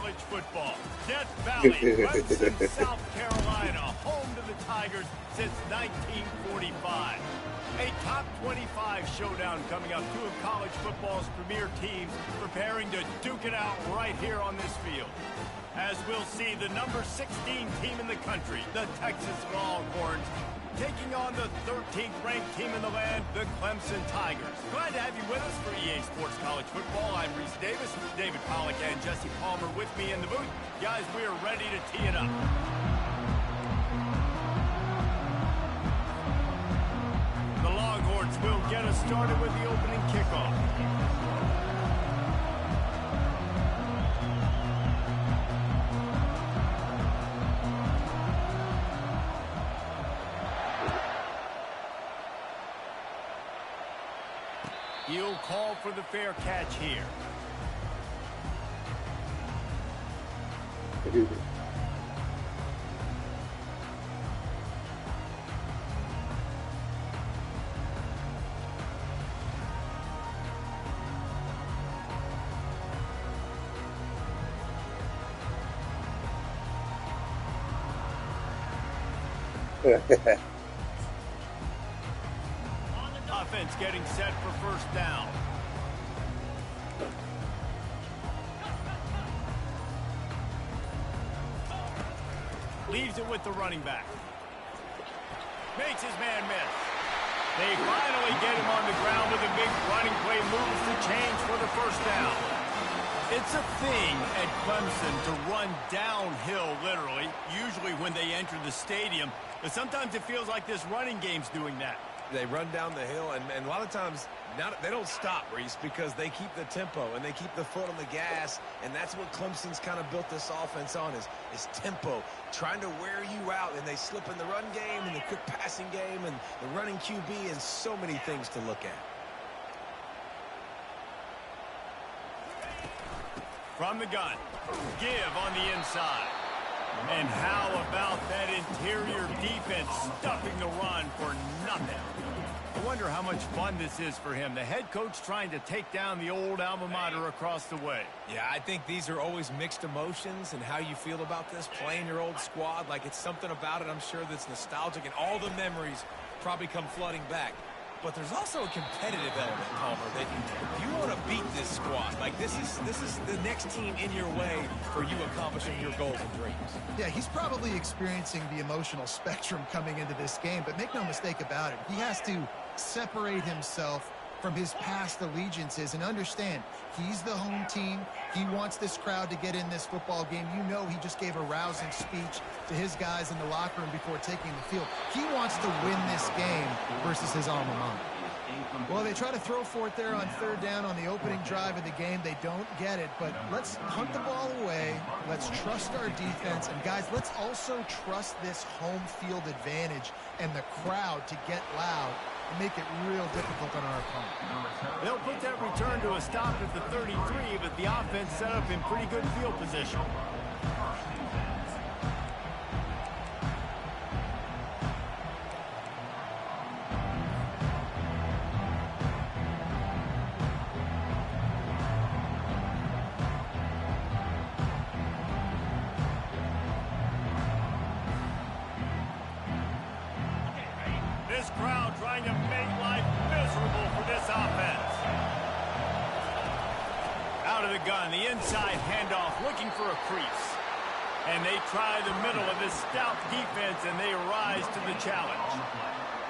college football. Death Valley, Clemson, South Carolina, home to the Tigers since 1945. A top 25 showdown coming up. Two of college football's premier teams preparing to duke it out right here on this field. As we'll see, the number 16 team in the country, the Texas Longhorns, taking on the 13th ranked team in the land, the Clemson Tigers. Glad to have you with us for EA Sports College Football. I'm Reese Davis, David Pollack, and Jesse Palmer with me in the booth. Guys, we are ready to tee it up. The Longhorns will get us started with the opening kickoff. He'll call for the fair catch here. Offense getting set for first down. Leaves it with the running back. Makes his man miss. They finally get him on the ground with a big running play. Moves the change for the first down. It's a thing at Clemson to run downhill, literally, usually when they enter the stadium. But sometimes it feels like this running game's doing that. They run down the hill, and a lot of times they don't stop, Reese, because they keep the tempo and they keep the foot on the gas, and that's what Clemson's kind of built this offense on is tempo, trying to wear you out, and they slip in the run game and the quick passing game and the running QB and so many things to look at. From the gun, give on the inside. And how about that interior defense stuffing the run for nothing? I wonder how much fun this is for him. The head coach trying to take down the old alma mater across the way. Yeah, I think these are always mixed emotions and how you feel about this, playing your old squad. Like, it's something about it, I'm sure, that's nostalgic, and all the memories probably come flooding back. But there's also a competitive element, Palmer, that you want to beat this squad. Like, this is the next team in your way for you accomplishing your goals and dreams. Yeah, he's probably experiencing the emotional spectrum coming into this game, but make no mistake about it, he has to separate himself from his past allegiances and understand he's the home team. He wants this crowd to get in this football game. You know, he just gave a rousing speech to his guys in the locker room before taking the field. He wants to win this game versus his alma mater. Well, they try to throw for it there on third down on the opening drive of the game. They don't get it, but let's punt the ball away. Let's trust our defense. And, guys, let's also trust this home field advantage and the crowd to get loud and make it real difficult on our opponent. They'll put that return to a stop at the 33, but the offense set up in pretty good field position. This crowd trying to make life miserable for this offense. Out of the gun, the inside handoff, looking for a crease. And they try the middle of this stout defense, and they rise to the challenge.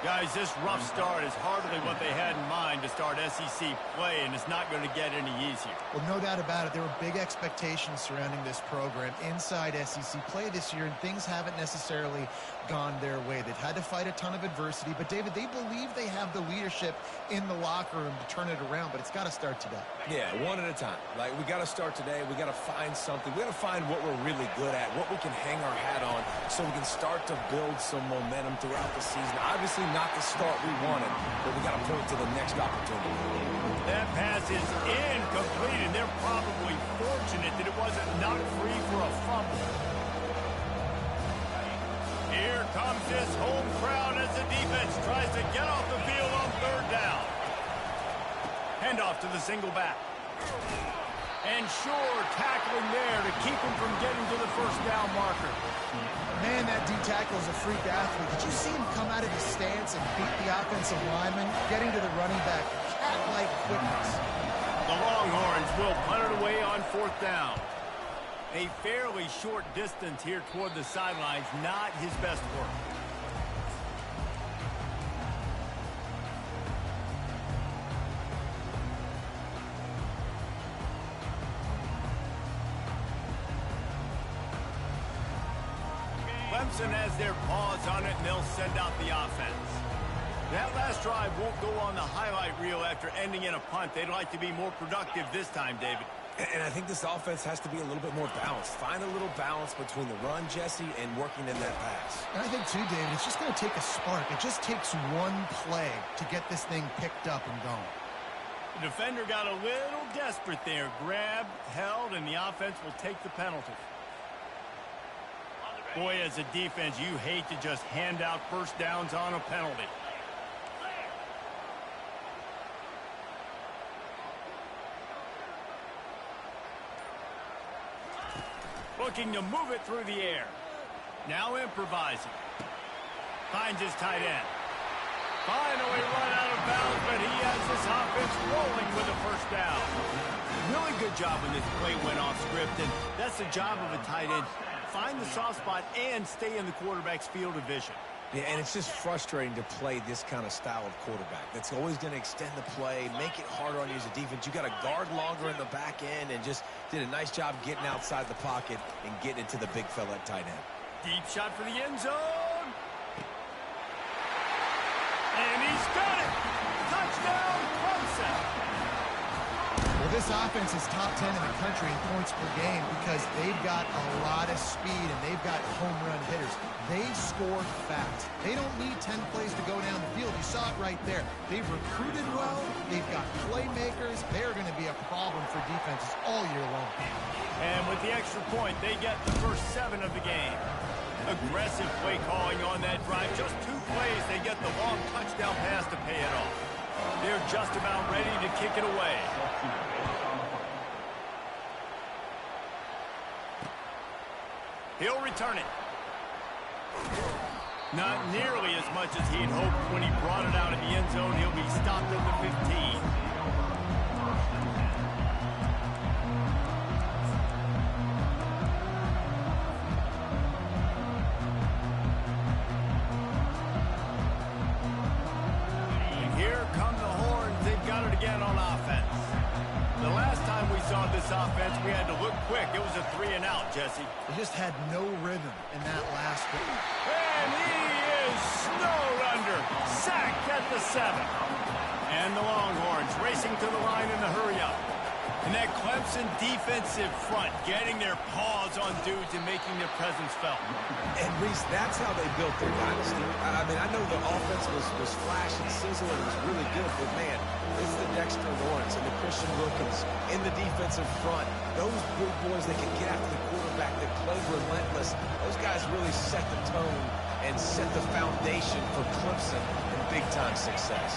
Guys, this rough start is hardly what they had in mind to start SEC play, and it's not going to get any easier. Well, no doubt about it. There were big expectations surrounding this program inside SEC play this year, and things haven't necessarily gone their way. They've had to fight a ton of adversity, but, David, they believe they have the leadership in the locker room to turn it around, but it's got to start today. Yeah, one at a time. Like, we got to start today. We got to find something. We got to find what we're really good at, what we can hang our hat on, so we can start to build some momentum throughout the season. Obviously, not the start we wanted, but we got to point to the next opportunity. That pass is incomplete, and they're probably fortunate that it wasn't knocked free for a fumble. Here comes this home crowd as the defense tries to get off the field on third down. Handoff to the single back. And sure, tackling there to keep keep him from getting to the first down marker. Man, that D tackle is a freak athlete. Did you see him come out of his stance and beat the offensive lineman, getting to the running back? Cat-like quickness. The Longhorns will punt it away on fourth down. A fairly short distance here toward the sidelines, not his best work. Clemson has their paws on it, and they'll send out the offense. That last drive won't go on the highlight reel after ending in a punt. They'd like to be more productive this time, David. And I think this offense has to be a little bit more balanced. Find a little balance between the run, Jesse, and working in that pass. And I think, too, David, it's just going to take a spark. It just takes one play to get this thing picked up and going. The defender got a little desperate there. Grabbed, held, and the offense will take the penalty. Boy, as a defense, you hate to just hand out first downs on a penalty. Looking to move it through the air. Now improvising. Finds his tight end. Finally run out of bounds, but he has this offense rolling with a first down. Really good job when this play went off script, and that's the job of a tight end. Find the soft spot and stay in the quarterback's field of vision. Yeah, and it's just frustrating to play this kind of style of quarterback. That's always going to extend the play, make it harder on you as a defense. You got to guard longer in the back end, and just did a nice job getting outside the pocket and getting it to the big fella at tight end. Deep shot for the end zone. And he's got it. Touchdown, Clemson. Well, this offense is top 10 in the country in points per game because they've got a lot of speed and they've got home run hitters. They score fast. They don't need 10 plays to go down the field. You saw it right there. They've recruited well. They've got playmakers. They're going to be a problem for defenses all year long. And with the extra point, they get the first 7 of the game. Aggressive play calling on that drive. Just 2 plays, they get the long touchdown pass to pay it off. They're just about ready to kick it away. He'll return it. Not nearly as much as he'd hoped when he brought it out of the end zone. He'll be stopped at the 15. And here come the Horns. They've got it again on offense. The last time we saw this offense, we had to look quick. It was a 3-and-out, Jesse. They just had no rhythm in that last one. And he is snowed under. Sacked at the 7. And the Longhorns racing to the line in the hurry-up. And that Clemson defensive front getting their paws on dudes and making their presence felt. And, Reese, that's how they built their dynasty. I mean, I know the offense was flash and sizzle and was really good, but, man, it's the Dexter Lawrence and the Christian Wilkins in the defensive front. Those big boys that can get after the quarterback, that play relentless, those guys really set the tone and set the foundation for Clemson and big-time success.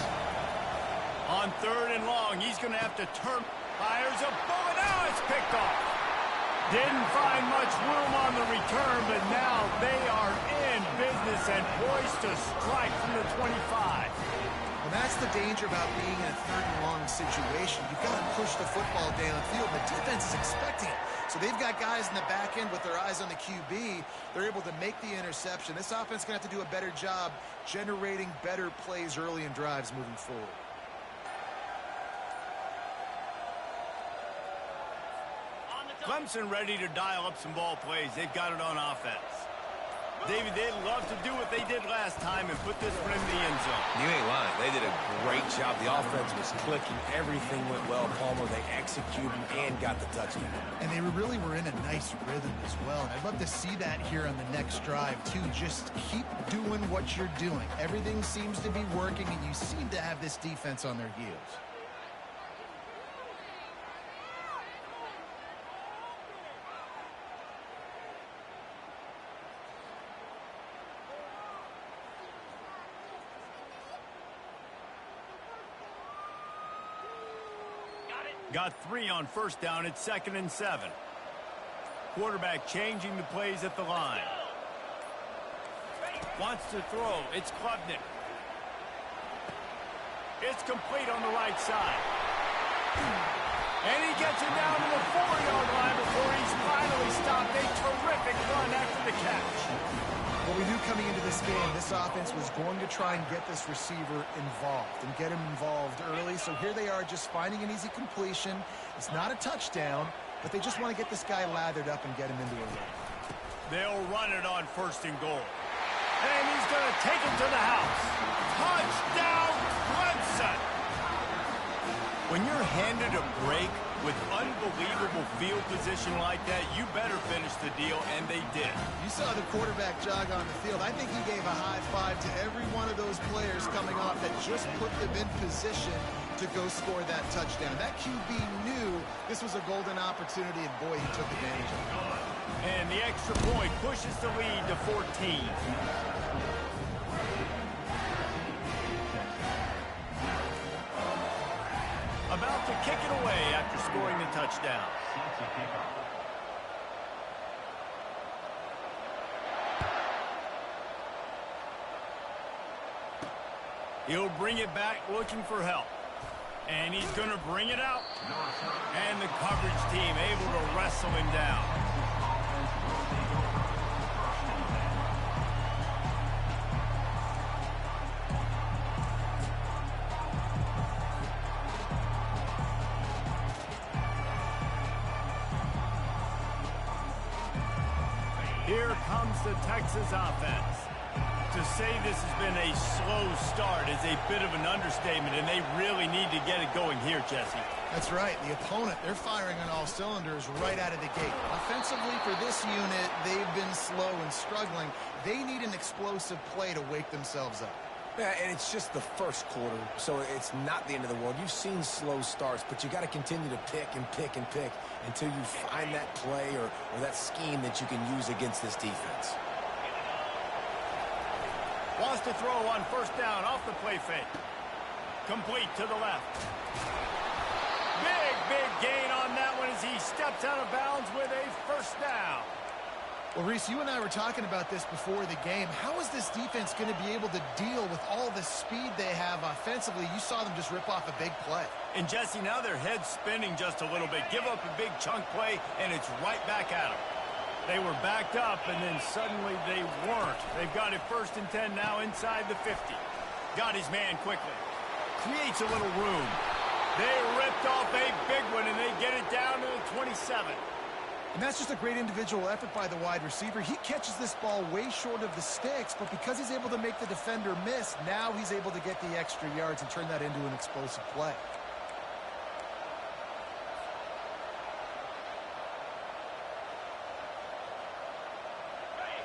On 3rd and long, he's going to have to turn. Fires a bullet. Now it's picked off. Didn't find much room on the return, but now they are in business and poised to strike from the 25. Well, that's the danger about being in a 3rd and long situation. You've got to push the football downfield. The defense is expecting it. So they've got guys in the back end with their eyes on the QB. They're able to make the interception. This offense is going to have to do a better job generating better plays early in drives moving forward. Clemson ready to dial up some ball plays. They've got it on offense. David, they'd love to do what they did last time and put this one in the end zone. You ain't lying. They did a great job. The offense was clicking. Everything went well. Palmer, they executed and got the touchdown. And they really were in a nice rhythm as well. And I'd love to see that here on the next drive, too. Just keep doing what you're doing. Everything seems to be working, and you seem to have this defense on their heels. Got 3 on 1st down. It's 2nd and 7. Quarterback changing the plays at the line. Wants to throw. It's Klubnik. It's complete on the right side. And he gets it down to the 4-yard line before he's finally stopped. A terrific run after the catch. Well, we knew coming into this game, this offense was going to try and get this receiver involved and get him involved early. So here they are just finding an easy completion. It's not a touchdown, but they just want to get this guy lathered up and get him into a run. They'll run it on 1st and goal. And he's going to take it to the house. Touchdown, Clemson! When you're handed a break with unbelievable field position like that, you better finish the deal, and they did. You saw the quarterback jog on the field. I think he gave a high five to every one of those players coming off that just put them in position to go score that touchdown. That QB knew this was a golden opportunity, and boy, he took advantage of it. And the extra point pushes the lead to 14. About to kick it away after scoring the touchdown. He'll bring it back looking for help. And he's going to bring it out. And the coverage team able to wrestle him down. Here comes the Texas offense. To say this has been a slow start is a bit of an understatement, and they really need to get it going here, Jesse. That's right. The opponent, they're firing on all cylinders right out of the gate. Offensively, for this unit, they've been slow and struggling. They need an explosive play to wake themselves up. Yeah, and it's just the first quarter, so it's not the end of the world. You've seen slow starts, but you got to continue to pick and pick and pick until you find that play or that scheme that you can use against this defense. Wants to throw on 1st down off the play fake. Complete to the left. Big gain on that one as he steps out of bounds with a 1st down. Well, Reese, you and I were talking about this before the game. How is this defense going to be able to deal with all the speed they have offensively? You saw them just rip off a big play. And, Jesse, now their head's spinning just a little bit. Give up a big chunk play, and it's right back at them. They were backed up, and then suddenly they weren't. They've got it 1st and 10 now inside the 50. Got his man quickly. Creates a little room. They ripped off a big one, and they get it down to the 27. And that's just a great individual effort by the wide receiver. He catches this ball way short of the sticks, but because he's able to make the defender miss, now he's able to get the extra yards and turn that into an explosive play.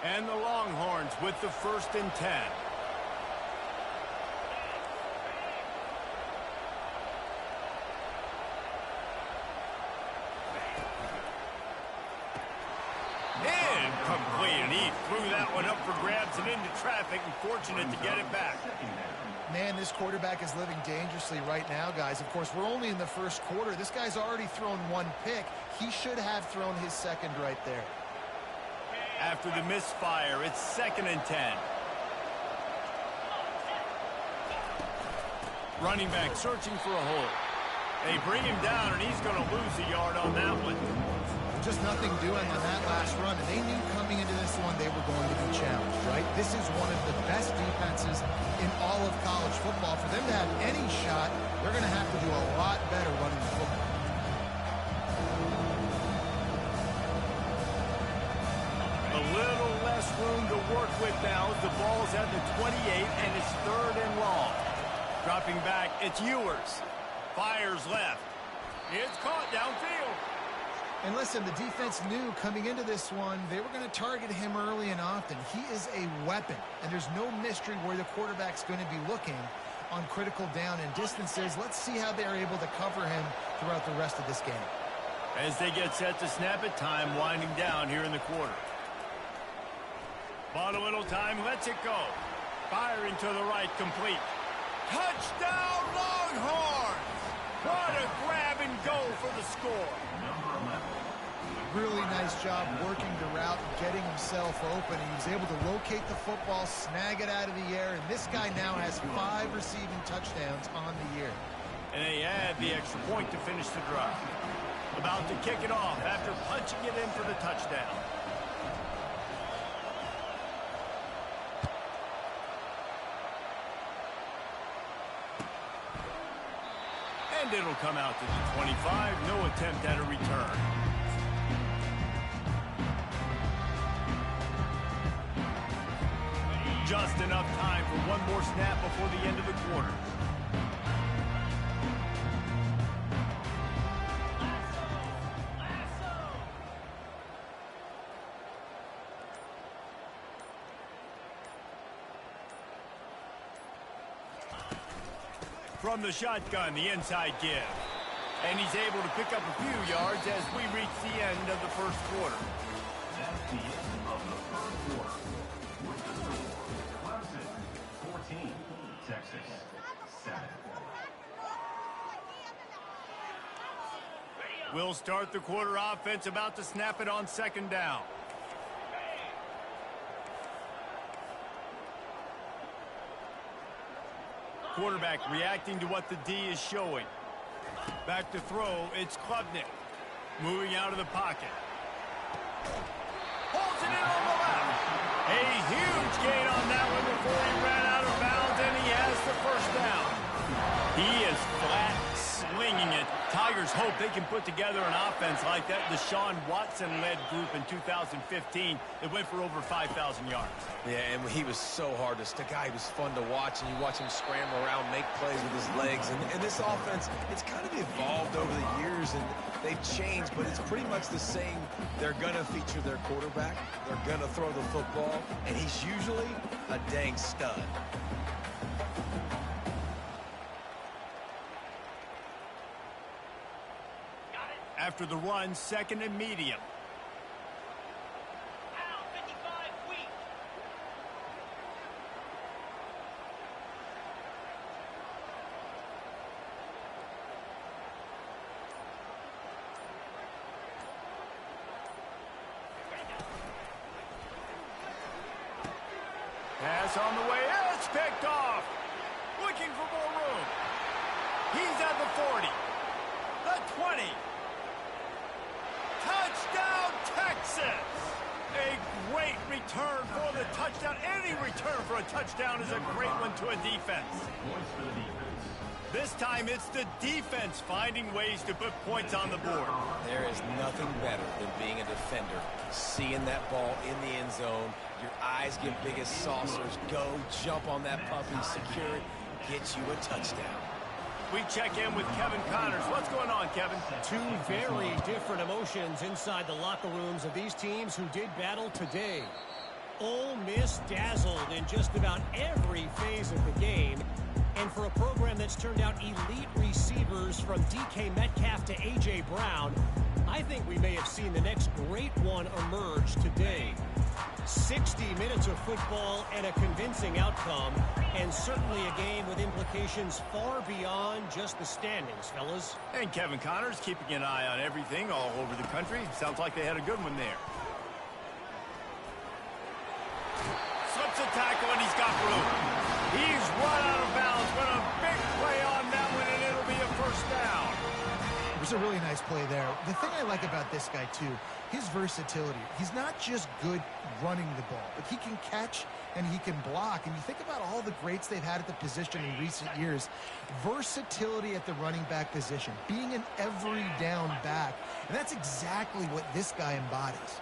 And the Longhorns with the 1st and 10. Incomplete, and he threw that one up for grabs and into traffic, and fortunate to get it back. Man, this quarterback is living dangerously right now, guys. Of course, we're only in the 1st quarter. This guy's already thrown 1 pick. He should have thrown his 2nd right there. After the misfire, it's 2nd and 10. Running back searching for a hole. They bring him down, and he's going to lose a yard on that one. Just nothing doing on that last run, and they knew coming into this one they were going to be challenged, right? This is one of the best defenses in all of college football. For them to have any shot, they're going to have to do a lot better running the football. A little less room to work with now as the ball's at the 28, and it's 3rd and long. Dropping back, it's Ewers. Fires left. It's caught downfield. And listen, the defense knew coming into this one, they were going to target him early and often. He is a weapon, and there's no mystery where the quarterback's going to be looking on critical down and distances. Let's see how they're able to cover him throughout the rest of this game. As they get set to snap it, time winding down here in the quarter. Bought a little time, lets it go. Firing to the right, complete. Touchdown, Longhorns! What a grab and go for the score. really nice job working the route and getting himself open. He was able to locate the football, snag it out of the air, and this guy now has 5 receiving touchdowns on the year. And they add the extra point to finish the drive. About to kick it off after punching it in for the touchdown. And it'll come out to the 25. No attempt at a return. Just enough time for one more snap before the end of the quarter. From the shotgun, the inside give. And he's able to pick up a few yards as we reach the end of the first quarter. That's the end of the first quarter. With the score, Clemson 14, Texas 7. We'll start the quarter offense, about to snap it on second down. Quarterback reacting to what the D is showing. Back to throw, it's Klubnik. Moving out of the pocket. Holds it in on the left. A huge gain on that one before he ran out of bounds, and he has the first down. He is flat slinging it. Tigers hope they can put together an offense like that Deshaun Watson-led group in 2015 that went for over 5,000 yards. Yeah, and he was so hard to stick out. He was fun to watch, and you watch him scramble around, make plays with his legs. And this offense, it's kind of evolved over the years, and they've changed, but it's pretty much the same. They're going to feature their quarterback. They're going to throw the football, and he's usually a dang stud. After the run, second and medium. Pass on the way. It's picked off. Looking for more room. He's at the 40. The 20. Touchdown, Texas! A great return for the touchdown. Any return for a touchdown is a great one to a defense. Points for the defense. This time it's the defense finding ways to put points on the board. There is nothing better than being a defender. Seeing that ball in the end zone, your eyes get big as saucers. Go, jump on that puppy, secure it, get you a touchdown. We check in with Kevin Connors. What's going on, Kevin? Two very different emotions inside the locker rooms of these teams who did battle today. Ole Miss dazzled in just about every phase of the game. And for a program that's turned out elite receivers from DK Metcalf to A.J. Brown, I think we may have seen the next great one emerge today. 60 minutes of football and a convincing outcome, and certainly a game with implications far beyond just the standings, fellas. And Kevin Connors keeping an eye on everything all over the country. Sounds like they had a good one there. Slips a tackle and he's got room. He's run out of bounds, but a big play on that one, and it'll be a first down. It was a really nice play there. The thing I like about this guy, too, his versatility. He's not just good running the ball, but he can catch and he can block. And you think about all the greats they've had at the position in recent years. Versatility at the running back position, being an every down back. And that's exactly what this guy embodies.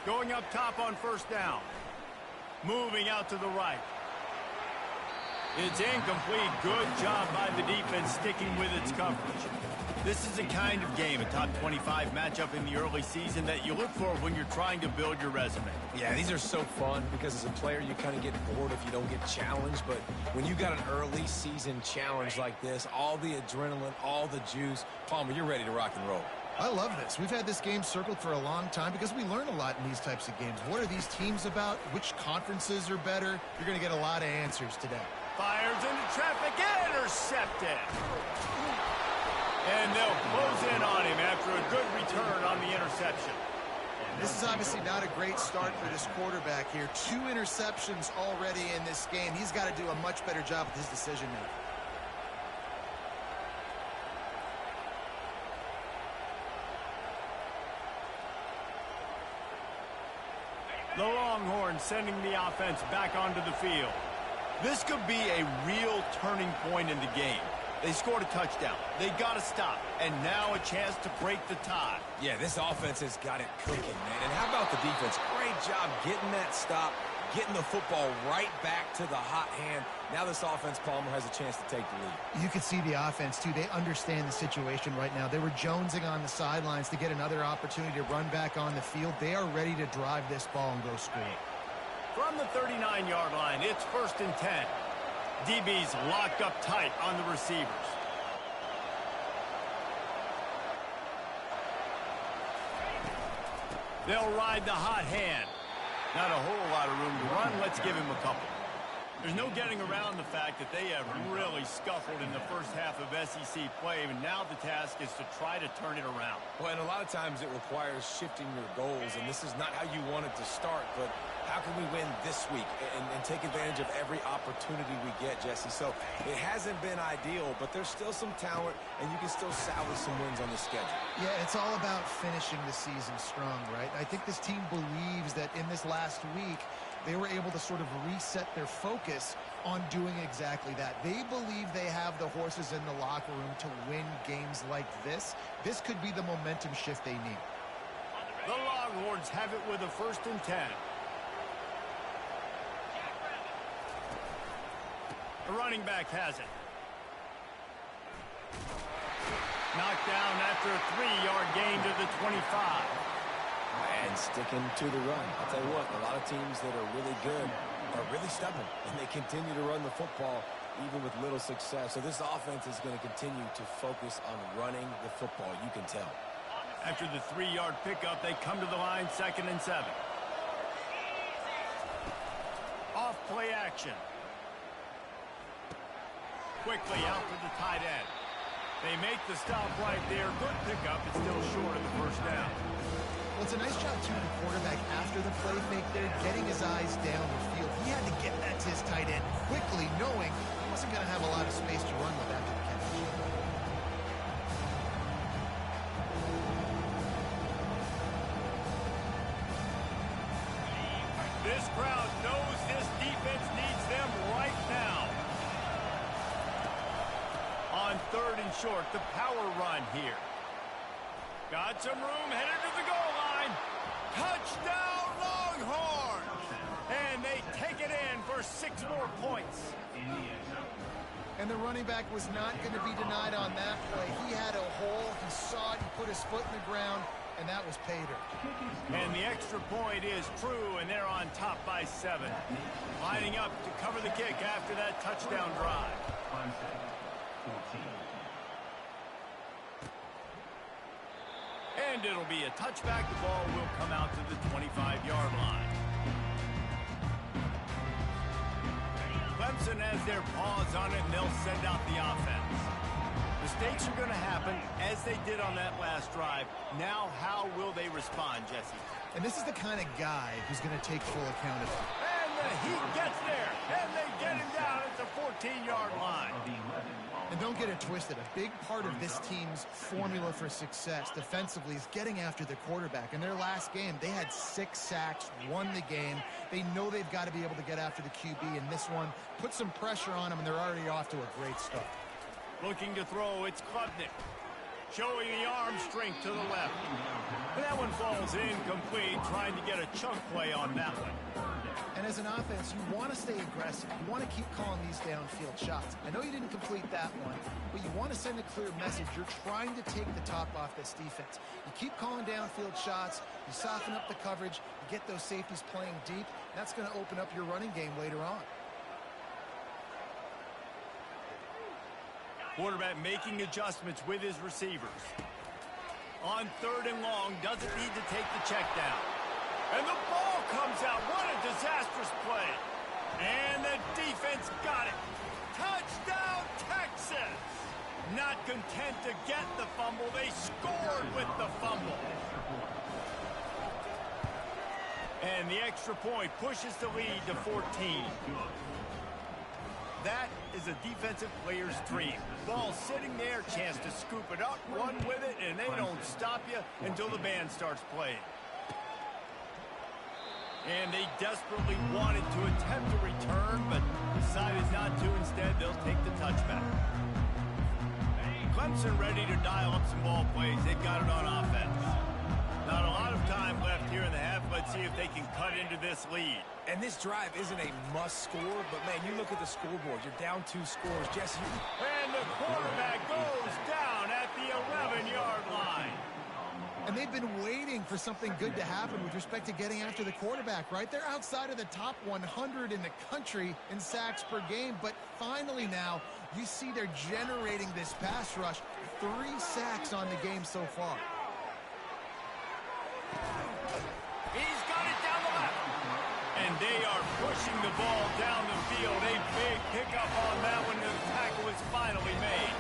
Going up top on first down. Moving out to the right. It's incomplete. Good job by the defense sticking with its coverage. This is the kind of game, a top 25 matchup in the early season, that you look for when you're trying to build your resume. Yeah, these are so fun because as a player you kind of get bored if you don't get challenged. But when you got an early season challenge like this, all the adrenaline, all the juice, Palmer, you're ready to rock and roll. I love this. We've had this game circled for a long time because we learn a lot in these types of games. What are these teams about? Which conferences are better? You're going to get a lot of answers today. Fires into traffic, intercepted. And they'll close in on him after a good return on the interception. This is obviously not a great start for this quarterback here. 2 interceptions already in this game. He's got to do a much better job with his decision-making. The Longhorns sending the offense back onto the field. This could be a real turning point in the game. They scored a touchdown. They got to stop. And now a chance to break the tie. Yeah, this offense has got it cooking, man. And how about the defense? Great job getting that stop, getting the football right back to the hot hand. Now this offense, Palmer, has a chance to take the lead. You can see the offense, too. They understand the situation right now. They were jonesing on the sidelines to get another opportunity to run back on the field. They are ready to drive this ball and go score. From the 39-yard line, it's 1st and 10. DB's locked up tight on the receivers. They'll ride the hot hand. Not a whole lot of room to run. Let's give him a couple. There's no getting around the fact that they have really scuffled in the first half of SEC play, and now the task is to try to turn it around. Well, and a lot of times it requires shifting your goals, and this is not how you want it to start, but how can we win this week and take advantage of every opportunity we get, Jesse? So it hasn't been ideal, but there's still some talent, and you can still salvage some wins on the schedule. Yeah, it's all about finishing the season strong, right? I think this team believes that in this last week, they were able to sort of reset their focus on doing exactly that. They believe they have the horses in the locker room to win games like this. This could be the momentum shift they need. The Longhorns have it with a 1st and 10. The running back has it. Knocked down after a 3-yard gain to the 25. And sticking to the run. I'll tell you what, a lot of teams that are really good are really stubborn, and they continue to run the football even with little success. So this offense is going to continue to focus on running the football, you can tell. After the 3-yard pickup, they come to the line, 2nd and 7. Off play action. Quickly out to the tight end. They make the stop right there. Good pickup. It's still short of the 1st down. Well, it's a nice job, too, the quarterback after the play fake there, getting his eyes down the field. He had to get that to his tight end quickly, knowing he wasn't going to have a lot of space to run with after the catch. This crowd knows this defense needs them right now. On 3rd and short, the power run here. Got some room, headed to the goal line. Touchdown, Longhorns! And they take it in for 6 more points. And the running back was not going to be denied on that play. He had a hole, he saw it, he put his foot in the ground, and that was pay dirt. And the extra point is true, and they're on top by 7. Lining up to cover the kick after that touchdown drive. And it'll be a touchback. The ball will come out to the 25-yard line. Clemson has their paws on it, and they'll send out the offense. Mistakes are going to happen, as they did on that last drive. Now, how will they respond, Jesse? And this is the kind of guy who's going to take full account of it. And the Heat gets there, and they get him down at the 14-yard line. And don't get it twisted. A big part of this team's formula for success defensively is getting after the quarterback. In their last game, they had 6 sacks, won the game. They know they've got to be able to get after the QB, and this one put some pressure on them, and they're already off to a great start. Looking to throw, it's Klubnik. Showing the arm strength to the left. And that one falls incomplete, trying to get a chunk play on that one. And as an offense, you want to stay aggressive. You want to keep calling these downfield shots. I know you didn't complete that one, but you want to send a clear message. You're trying to take the top off this defense. You keep calling downfield shots. You soften up the coverage. You get those safeties playing deep. That's going to open up your running game later on. Quarterback making adjustments with his receivers. On 3rd and long, doesn't need to take the check down. And the ball comes out. What a disastrous play. And the defense got it. Touchdown, Texas! Not content to get the fumble, they scored with the fumble. And the extra point pushes the lead to 14. That is a defensive player's dream. Ball sitting there, chance to scoop it up, run with it, and they don't stop you until the band starts playing. And they desperately wanted to attempt a return, but decided not to. Instead, they'll take the touchback. Clemson ready to dial up some ball plays. They've got it on offense. Not a lot of time left here in the half. Let's see if they can cut into this lead. And this drive isn't a must score, but, man, you look at the scoreboard. You're down 2 scores. Jesse, and the quarterback goes down at the 11-yard line. And they've been waiting for something good to happen with respect to getting after the quarterback, right? They're outside of the top 100 in the country in sacks per game, but finally now you see they're generating this pass rush. 3 sacks on the game so far. He's got it down the left. And they are pushing the ball down the field. A big pickup on that one. The tackle is finally made.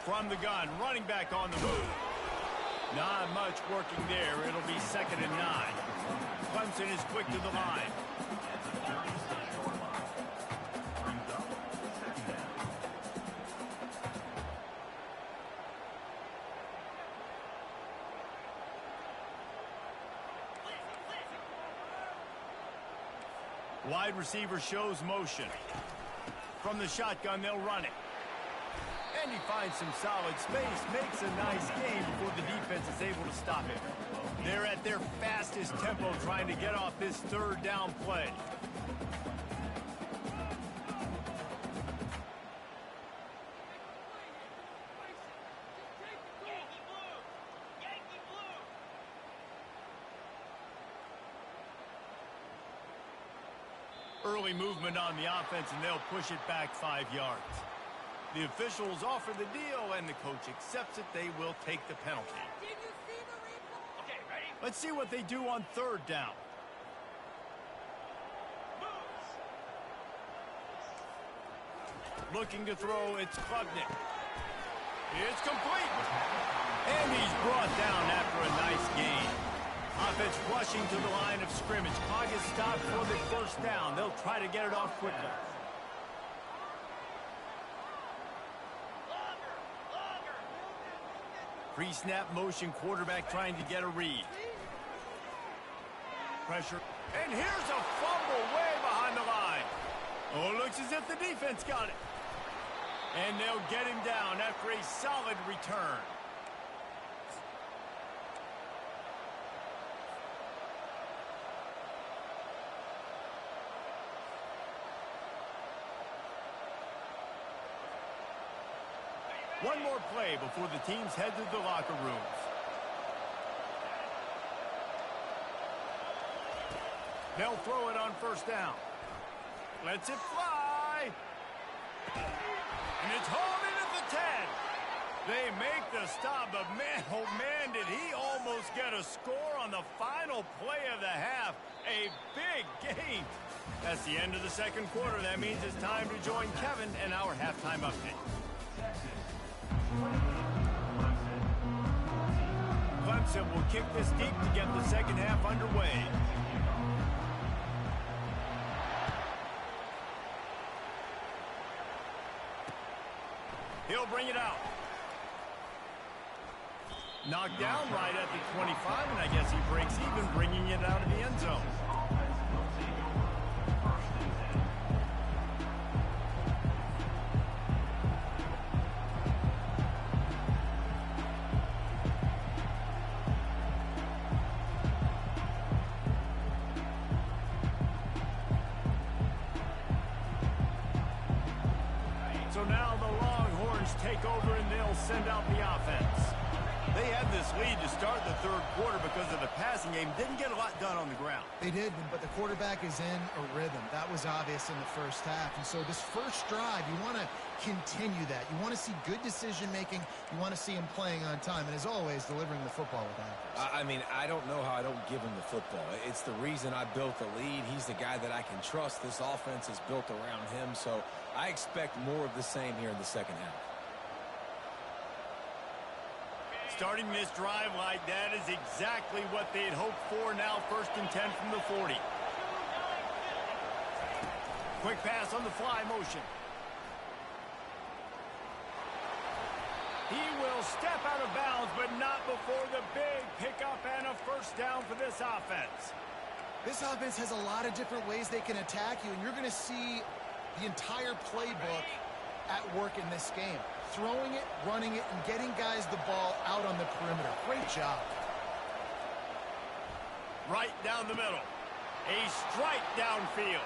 From the gun, running back on the move. Not much working there. It'll be 2nd and 9. Clemson is quick to the line. Wide receiver shows motion. From the shotgun, they'll run it. And he finds some solid space, makes a nice game before the defense is able to stop him. They're at their fastest tempo trying to get off this 3rd down play. Early movement on the offense, and they'll push it back 5 yards. The officials offer the deal, and the coach accepts it. They will take the penalty. Okay, ready? Let's see what they do on 3rd down. Looking to throw, it's Klubnik. It's complete. And he's brought down after a nice gain. Offense rushing to the line of scrimmage. Clock is stopped for the 1st down. They'll try to get it off quickly. Pre-snap motion, quarterback trying to get a read. Pressure. And here's a fumble way behind the line. Oh, looks as if the defense got it. And they'll get him down after a solid return. One more play before the teams head to the locker rooms. They'll throw it on 1st down. Lets it fly. And it's hauled in at the 10. They make the stop, but man, oh man, did he almost get a score on the final play of the half. A big game. That's the end of the 2nd quarter. That means it's time to join Kevin and our halftime update. Clemson will kick this deep to get the 2nd half underway. He'll bring it out. Knocked down right at the 25, and I guess he breaks even, bringing it out of the end zone. So now the Longhorns take over and they'll send out the offense. They had this lead to start the third quarter because of the passing game. Didn't get a lot done on the ground. They did, but the quarterback is in a rhythm. That was obvious in the first half. And so this first drive, you want to continue that. You want to see good decision-making. You want to see him playing on time. And as always, delivering the football with accuracy. I mean, I don't know how I don't give him the football. It's the reason I built the lead. He's the guy that I can trust. This offense is built around him. So I expect more of the same here in the second half. Starting this drive like that is exactly what they had hoped for. Now 1st and 10 from the 40. Quick pass on the fly motion. He will step out of bounds, but not before the big pickup and a first down for this offense. This offense has a lot of different ways they can attack you, and you're going to see the entire playbook at work in this game. Throwing it, running it, and getting guys the ball out on the perimeter. Great job. Right down the middle. A strike downfield.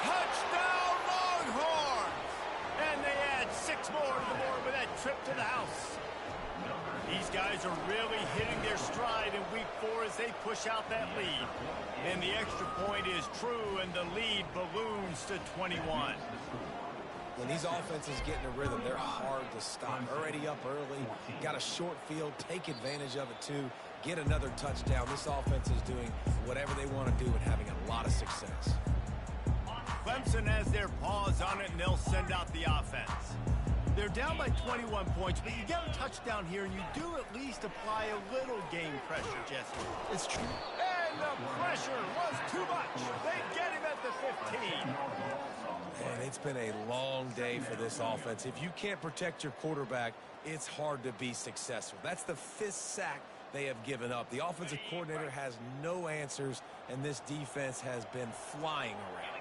Touchdown Longhorns! And they add 6 more to the board with that trip to the house. These guys are really hitting their stride in week 4 as they push out that lead. And the extra point is true, and the lead balloons to 21. When these offenses get in a rhythm, they're hard to stop. Already up early, got a short field, take advantage of it too, get another touchdown. This offense is doing whatever they want to do and having a lot of success. Clemson has their paws on it, and they'll send out the offense. They're down by 21 points, but you get a touchdown here, and you do at least apply a little game pressure, Jesse. It's true. And the pressure was too much. They get him at the 15. And it's been a long day for this offense. If you can't protect your quarterback, it's hard to be successful. That's the 5th sack they have given up. The offensive coordinator has no answers, and this defense has been flying around.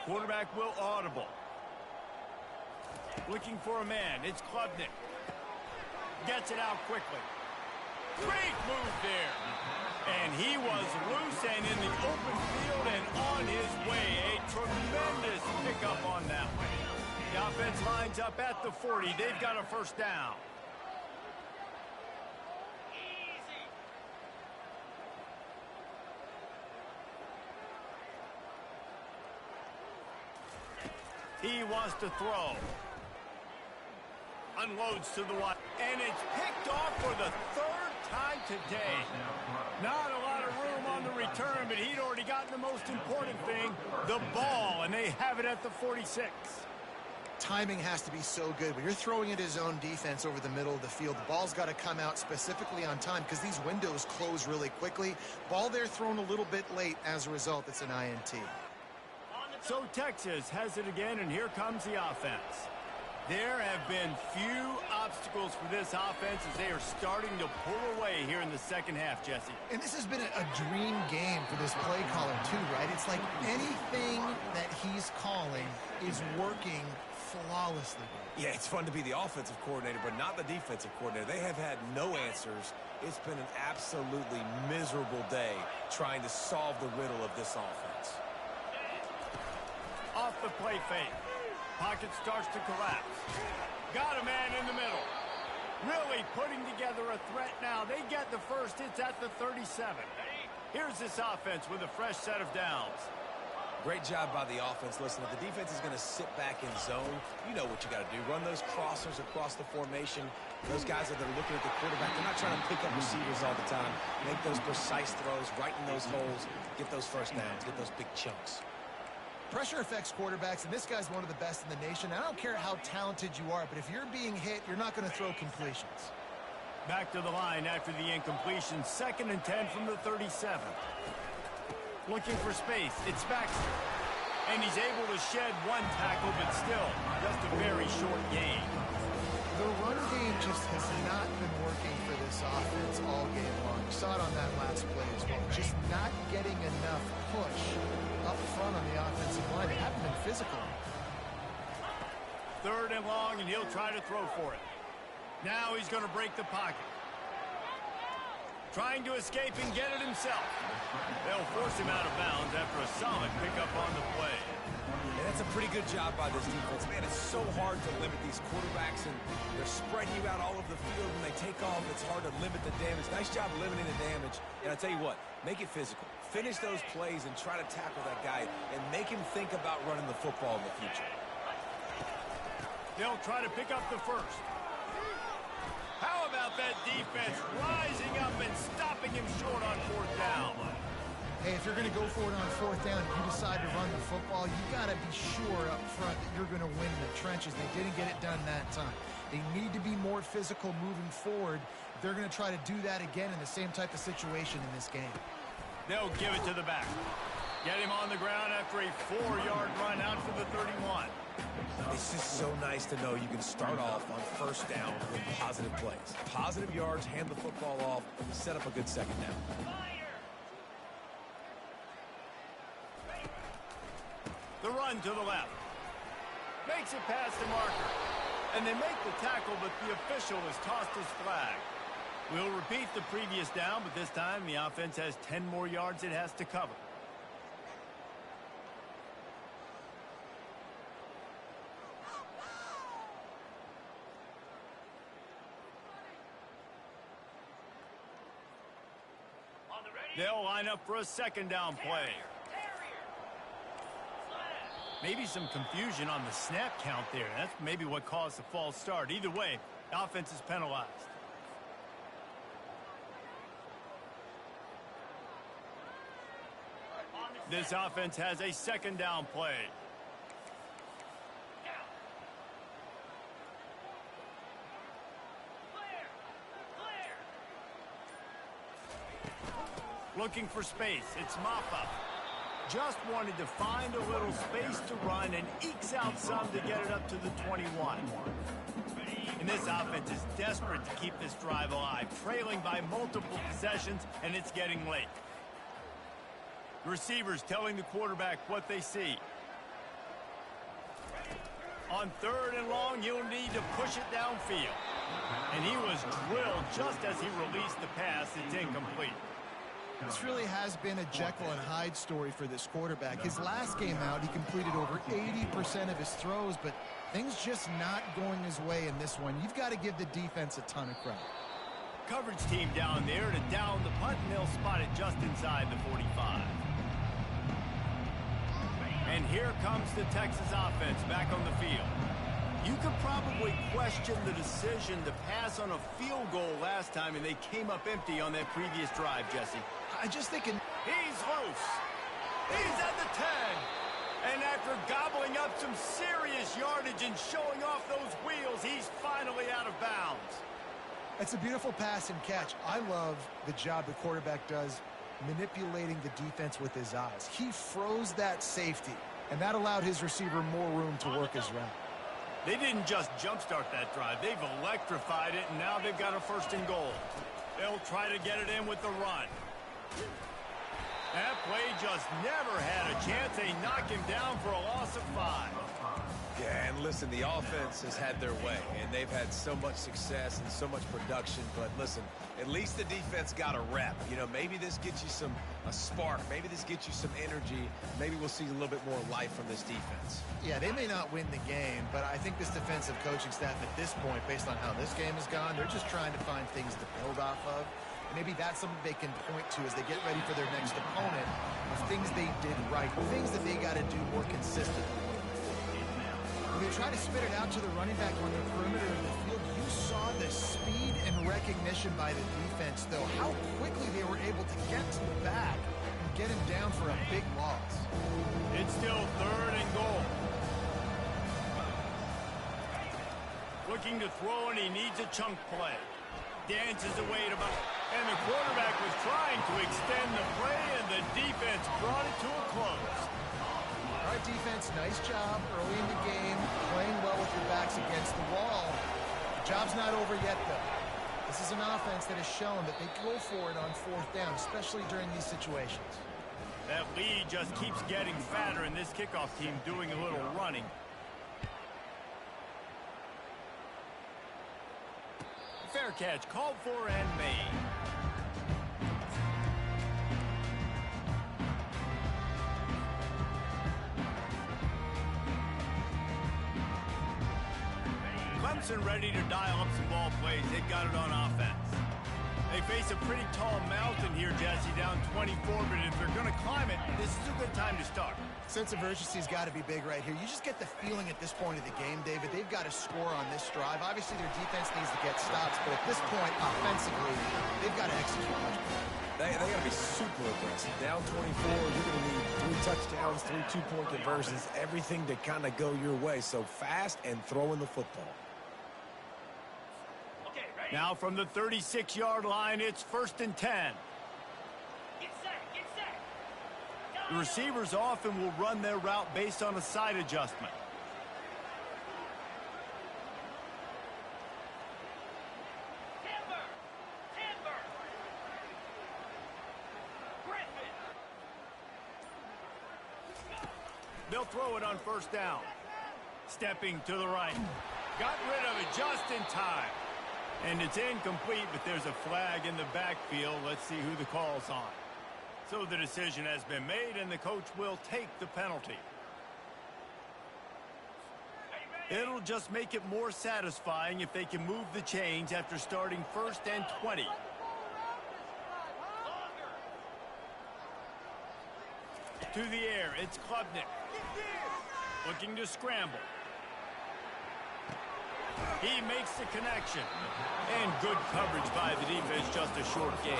Quarterback will audible. Looking for a man. It's Klubnik. Gets it out quickly. Great move there. And he was loose and in the open field and on his way. A tremendous pickup on that one. The offense lines up at the 40. They've got a first down. He wants to throw. Unloads to the wide. And it's picked off for the 3rd time today. Not a lot of room on the return, but he'd already gotten the most important thing, the ball, and they have it at the 46. Timing has to be so good. When you're throwing at his own defense over the middle of the field, the ball's got to come out specifically on time because these windows close really quickly. Ball there thrown a little bit late. As a result, it's an INT. So Texas has it again, and here comes the offense. There have been few obstacles for this offense as they are starting to pull away here in the second half, Jesse. And this has been a dream game for this play caller too, right? It's like anything that he's calling is working flawlessly. Yeah, it's fun to be the offensive coordinator, but not the defensive coordinator. They have had no answers. It's been an absolutely miserable day trying to solve the riddle of this offense. Off the play fake. Pocket starts to collapse. Got a man in the middle. Really putting together a threat now. They get the first. It's at the 37. Here's this offense with a fresh set of downs. Great job by the offense. Listen, if the defense is going to sit back in zone, you know what you got to do. Run those crossers across the formation. Those guys that are looking at the quarterback, they're not trying to pick up receivers all the time. Make those precise throws, right in those holes, get those first downs, get those big chunks. Pressure affects quarterbacks, and this guy's one of the best in the nation. I don't care how talented you are, but if you're being hit, you're not going to throw completions. Back to the line after the incompletion. 2nd and 10 from the 37. Looking for space. It's Baxter. And he's able to shed one tackle, but still just a very short gain. The run game just has not been working for this offense all game long. You saw it on that last play as well. Just not getting enough push up front on the offensive line. They haven't been physical. 3rd and long, and he'll try to throw for it. Now he's going to break the pocket. trying to escape and get it himself. They'll force him out of bounds after a solid pickup on the play. And that's a pretty good job by this defense. Man, it's so hard to limit these quarterbacks, and they're spreading you out all over the field. When they take off, it's hard to limit the damage. Nice job limiting the damage. And I'll tell you what, make it physical. Finish those plays and try to tackle that guy and make him think about running the football in the future. They'll try to pick up the first. How about that defense rising up and stopping him short on fourth down? Hey, if you're going to go for it on fourth down and you decide to run the football, you got to be sure up front that you're going to win in the trenches. They didn't get it done that time. They need to be more physical moving forward. They're going to try to do that again in the same type of situation in this game. They'll give it to the back. Get him on the ground after a 4-yard run out to the 31. It's just so nice to know you can start off on first down with positive plays. Positive yards, hand the football off, set up a good second down. The run to the left. Makes it past the marker. And they make the tackle, but the official has tossed his flag. We'll repeat the previous down, but this time the offense has 10 more yards it has to cover. They'll line up for a second down play. Maybe some confusion on the snap count there. That's maybe what caused the false start. Either way, the offense is penalized. This offense has a second down play. Looking for space. It's Maffa. Just wanted to find a little space to run and ekes out some to get it up to the 21. And this offense is desperate to keep this drive alive, trailing by multiple possessions, and it's getting late. The receivers telling the quarterback what they see. On third and long, you'll need to push it downfield. And he was drilled just as he released the pass. It's incomplete. This really has been a Jekyll and Hyde story for this quarterback. His last game out, he completed over 80% of his throws, but things just not going his way in this one. You've got to give the defense a ton of credit. Coverage team down there to down the punt, and they'll spot it just inside the 45. And here comes the Texas offense back on the field. You could probably question the decision to pass on a field goal last time, and they came up empty on that previous drive, Jesse. I just think He's loose. He's at the 10. And after gobbling up some serious yardage and showing off those wheels, he's finally out of bounds. it's a beautiful pass and catch. I love the job the quarterback does manipulating the defense with his eyes. He froze that safety, and that allowed his receiver more room to work his route. They didn't just jumpstart that drive. They've electrified it, and now they've got a first and goal. They'll try to get it in with the run. That play just never had a chance. They knock him down for a loss of 5. Yeah, and listen, the offense has had their way, and they've had so much success and so much production. But listen, at least the defense got a rep. You know, maybe this gets you a spark. Maybe this gets you some energy. Maybe we'll see a little bit more life from this defense. Yeah, they may not win the game, but I think this defensive coaching staff at this point, based on how this game has gone, they're just trying to find things to build off of. Maybe that's something they can point to as they get ready for their next opponent of things they did right, things that they got to do more consistently. When they try to spit it out to the running back on the perimeter of the field, you saw the speed and recognition by the defense, though, how quickly they were able to get to the back and get him down for a big loss. It's still third and goal. Looking to throw, and he needs a chunk play. Dances away to about, and the quarterback was trying to extend the play, and the defense brought it to a close. All right, defense, nice job early in the game, playing well with your backs against the wall. The job's not over yet, though. This is an offense that has shown that they go for it on fourth down, especially during these situations. That lead just keeps getting fatter, and this kickoff team doing a little running. Fair catch, called for and made. Clemson ready to dial up some ball plays. They've got it on offense. They face a pretty tall mountain here, Jesse, down 24, but if they're going to climb it, this is a good time to start. Sense of urgency's got to be big right here. You just get the feeling at this point of the game, David, they've got to score on this drive. Obviously, their defense needs to get stops, but at this point, offensively, they've got to execute much better. They got to be super aggressive. Down 24, you're going to need 3 touchdowns, 3 two-point conversions, everything to kind of go your way. So fast and throwing the football. Now from the 36-yard line, it's 1st and 10. Get set, get set. The receivers often will run their route based on a side adjustment. Timber, Timber. Griffin. They'll throw it on 1st down. Stepping to the right. Got rid of it just in time. And it's incomplete, but there's a flag in the backfield. Let's see who the call's on. So the decision has been made, and the coach will take the penalty. It'll just make it more satisfying if they can move the chains after starting 1st and 20. To the air, it's Klubnik. Looking to scramble. He makes the connection. And good coverage by the defense, just a short gain.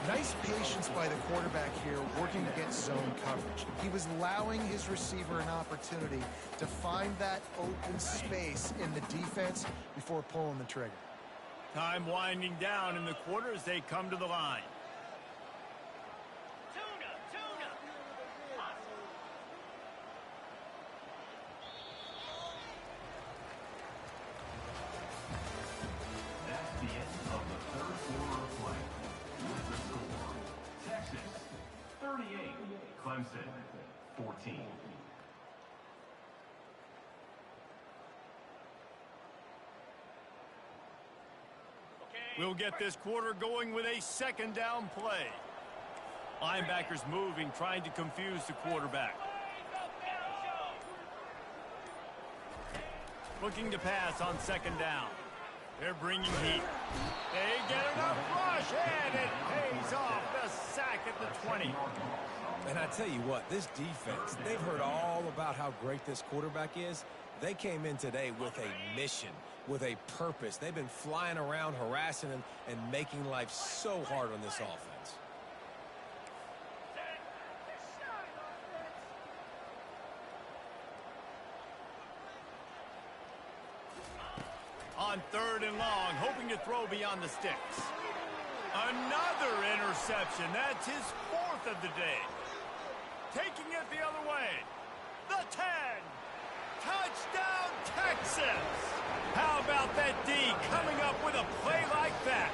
Nice patience by the quarterback here, working against zone coverage. He was allowing his receiver an opportunity to find that open space in the defense before pulling the trigger. Time winding down in the quarter as they come to the line. Tuna, tuna. That's the end of the third quarter of play. With the score, Texas 38, Clemson 14. We'll get this quarter going with a 2nd down play. Linebackers moving, trying to confuse the quarterback. Looking to pass on 2nd down. They're bringing heat. They get enough rush, and it pays off. The sack at the 20. And I tell you what, this defense, they've heard all about how great this quarterback is. They came in today with a mission, with a purpose. They've been flying around, harassing him, and making life so hard on this offense. On 3rd and long, hoping to throw beyond the sticks. Another interception. That's his 4th of the day. Taking it the other way. The 10. Touchdown, Texas. How about that D coming up with a play like that?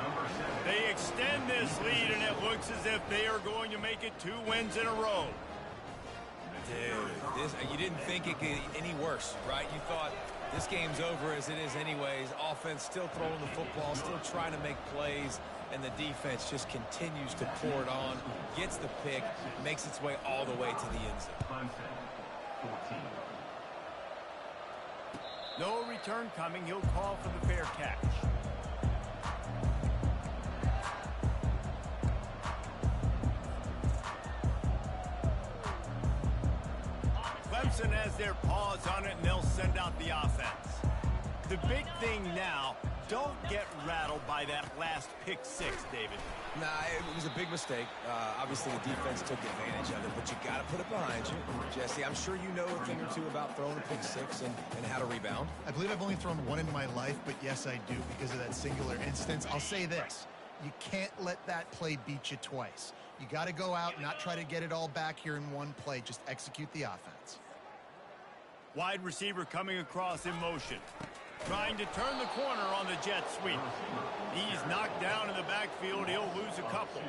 Number 7. They extend this lead, and it looks as if they are going to make it 2 wins in a row. Dude, you didn't think it could get any worse, right? You thought this game's over as it is anyways. Offense still throwing the football, still trying to make plays, and the defense just continues to pour it on, gets the pick, makes its way all the way to the end zone. Clemson 14. No return coming. He'll call for the fair catch. Clemson has their paws on it, and they'll send out the offense. The big thing now, don't get rattled by that last pick 6, David. Nah, it was a big mistake. Obviously, the defense took advantage of it, but you got to put it behind you. Jesse, I'm sure you know a thing or two about throwing a pick 6 and how to rebound. I believe I've only thrown one in my life, but yes, I do because of that singular instance. I'll say this. You can't let that play beat you twice. You got to go out and not try to get it all back here in one play. Just execute the offense. Wide receiver coming across in motion. Trying to turn the corner on the jet sweep. He's knocked down in the backfield. He'll lose a couple.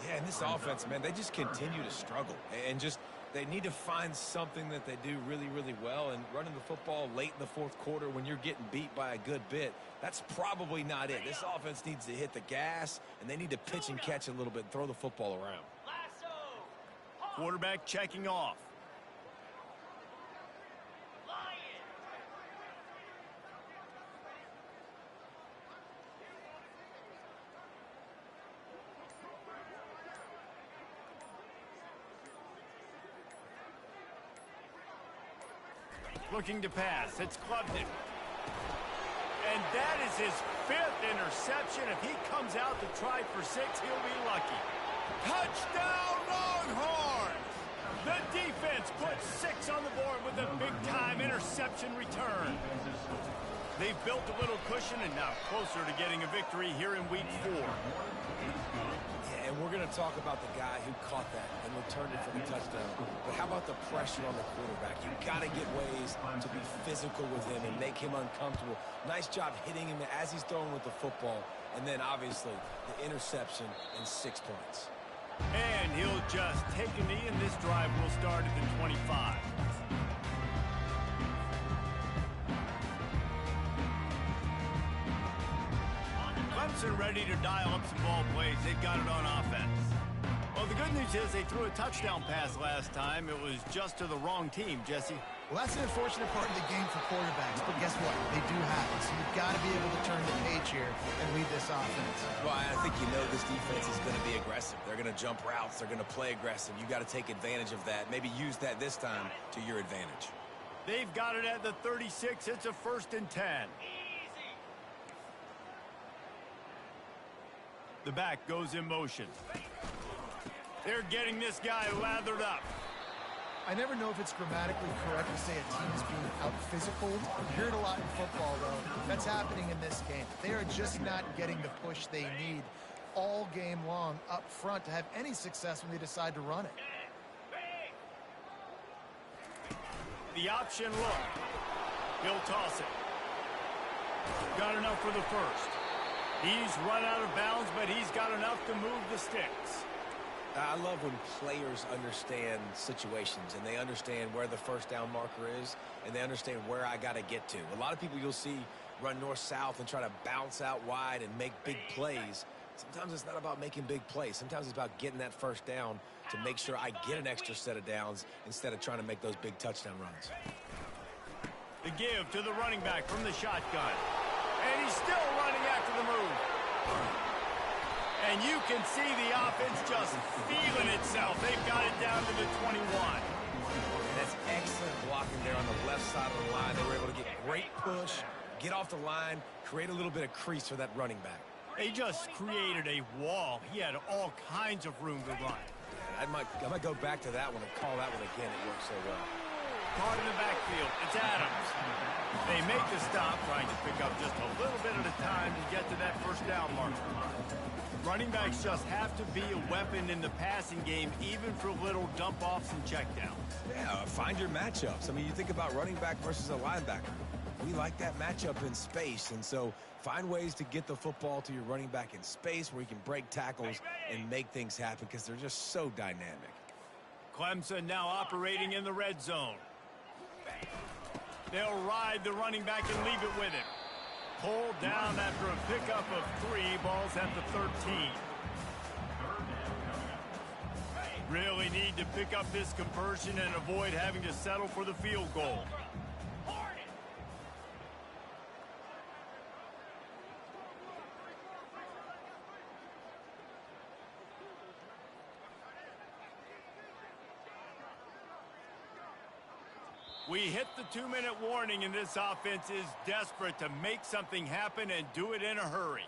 Yeah, and this offense, man, they just continue to struggle. And just, they need to find something that they do really, really well. And running the football late in the 4th quarter when you're getting beat by a good bit, that's probably not it. This offense needs to hit the gas, and they need to pitch and catch a little bit and throw the football around. Quarterback checking off. Looking to pass. It's Clemson. And that is his 5th interception. If he comes out to try for 6, he'll be lucky. Touchdown, Longhorns! The defense puts 6 on the board with a big-time interception return. They've built a little cushion and now closer to getting a victory here in Week 4. Yeah, and we're going to talk about the guy who caught that and returned it for the touchdown. But how about the pressure on the quarterback? You've got to get ways to be physical with him and make him uncomfortable. Nice job hitting him as he's throwing with the football. And then, obviously, the interception and 6 points. And he'll just take a knee, and this drive will start at the 25. Clemson ready to dial up some ball plays. They've got it on offense. Well, the good news is they threw a touchdown pass last time. It was just to the wrong team, Jesse. Well, that's an unfortunate part of the game for quarterbacks, but guess what? They do have it, so you've got to be able to turn the page here and lead this offense. Well, I think you know this defense is going to be aggressive. They're going to jump routes. They're going to play aggressive. You've got to take advantage of that. Maybe use that this time to your advantage. They've got it at the 36. It's a 1st and 10. The back goes in motion. They're getting this guy lathered up. I never know if it's grammatically correct to say a team is being out-physical. You hear it a lot in football, though. That's happening in this game. They are just not getting the push they need all game long up front to have any success when they decide to run it. The option look. He'll toss it. Got enough for the 1st. He's run out of bounds, but he's got enough to move the sticks. I love when players understand situations and they understand where the 1st down marker is and they understand where I got to get to. A lot of people you'll see run north-south and try to bounce out wide and make big plays. Sometimes it's not about making big plays. Sometimes it's about getting that 1st down to make sure I get an extra set of downs instead of trying to make those big touchdown runs. The give to the running back from the shotgun. And he's still running after the move. And you can see the offense just feeling itself. They've got it down to the 21. That's excellent blocking there on the left side of the line. They were able to get great push, get off the line, create a little bit of crease for that running back. They just created a wall. He had all kinds of room to run. I might go back to that one and call that one again. It worked so well. Caught in the backfield. It's Adams. They make the stop, trying to pick up just a little bit at a time to get to that 1st down marker. Running backs just have to be a weapon in the passing game, even for little dump-offs and checkdowns. Yeah, find your matchups. I mean, you think about running back versus a linebacker. We like that matchup in space, and so find ways to get the football to your running back in space where you can break tackles and make things happen because they're just so dynamic. Clemson now operating in the red zone. They'll ride the running back and leave it with him. Pulled down after a pickup of 3. Balls at the 13. Really need to pick up this conversion and avoid having to settle for the field goal. We hit the 2-minute warning, and this offense is desperate to make something happen and do it in a hurry.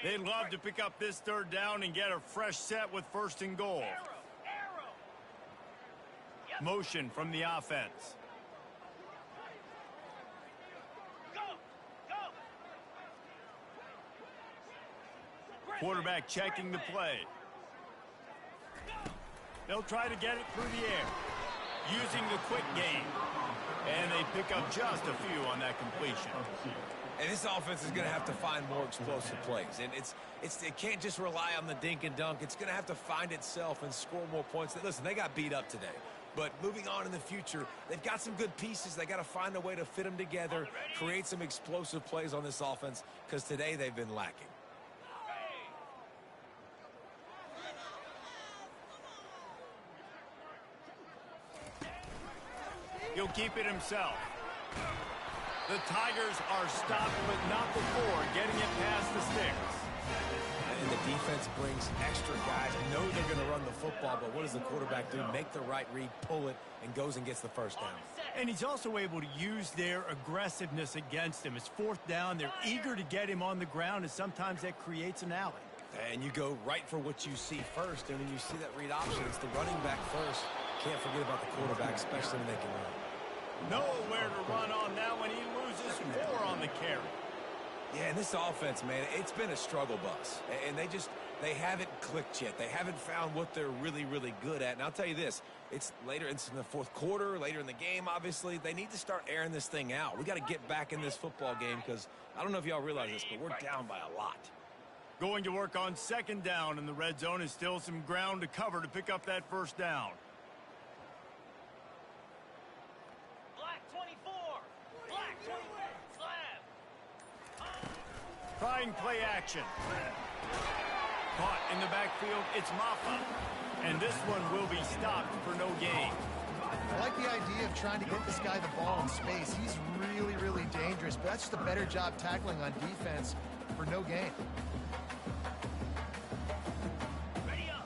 They'd love to pick up this 3rd down and get a fresh set with 1st and goal. Motion from the offense. Quarterback checking the play. They'll try to get it through the air, using the quick game. And they pick up just a few on that completion. And this offense is going to have to find more explosive plays. And it can't just rely on the dink and dunk. It's going to have to find itself and score more points. Listen, they got beat up today. But moving on in the future, they've got some good pieces. They got to find a way to fit them together, create some explosive plays on this offense, because today they've been lacking. He'll keep it himself. The Tigers are stopped, but not before getting it past the sticks. and the defense brings extra guys. Know they're going to run the football, but what does the quarterback do? Make the right read, pull it, and goes and gets the first down. And he's also able to use their aggressiveness against him. It's fourth down. They're eager to get him on the ground, and sometimes that creates an alley. And you go right for what you see first, and when you see that read option, it's the running back first. Can't forget about the quarterback, especially when they can run. Nowhere to run on now when he loses 4 on the carry. Yeah, and this offense, man, it's been a struggle bus. And they haven't clicked yet. They haven't found what they're really, really good at. And I'll tell you this, it's later, it's in the fourth quarter, later in the game, obviously. They need to start airing this thing out. We got to get back in this football game because I don't know if y'all realize this, but we're down by a lot. Going to work on second down in the red zone is still some ground to cover to pick up that first down. Black 24. Black 24. Slab. Trying play action. Caught in the backfield, it's Maffa. And this one will be stopped for no gain. I like the idea of trying to get this guy the ball in space. He's really, really dangerous, but that's just a better job tackling on defense for no gain.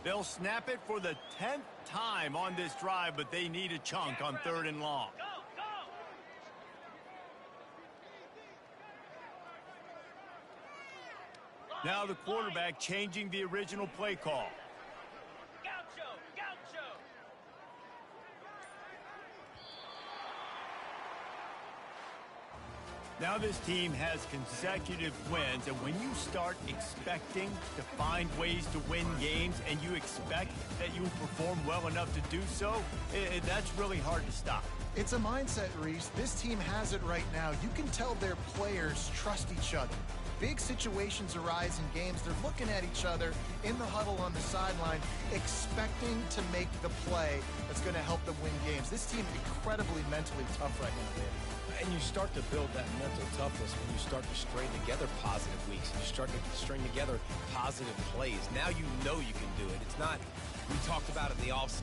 They'll snap it for the 10th time on this drive, but they need a chunk on 3rd and long. Go, go. Now the quarterback changing the original play call. Gaucho, gaucho. Now this team has consecutive wins, and when you start expecting to find ways to win games and you expect that you will perform well enough to do so, that's really hard to stop. It's a mindset, Reese. This team has it right now. You can tell their players trust each other. Big situations arise in games. They're looking at each other in the huddle on the sideline, expecting to make the play that's going to help them win games. This team incredibly mentally tough right now, Dave. And you start to build that mental toughness when you start to string together positive weeks. You start to string together positive plays. Now you know you can do it. It's not, we talked about it in the offseason.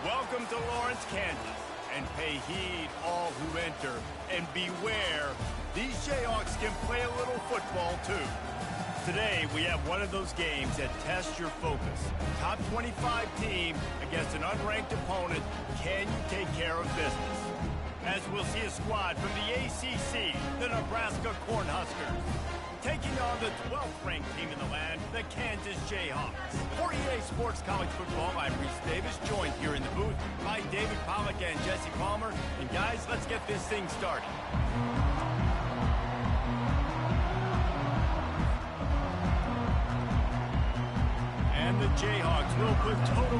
Welcome to Lawrence, Kansas. And pay heed, all who enter. And beware, these Jayhawks can play a little football, too. Today, we have one of those games that tests your focus. Top 25 team against an unranked opponent. Can you take care of business? As we'll see a squad from the ACC, the Nebraska Cornhuskers, taking on the 12th ranked team in the land, the Kansas Jayhawks. For EA Sports College Football, I'm Reese Davis, joined here in the booth by David Pollack and Jesse Palmer. And guys, let's get this thing started. And the Jayhawks will put total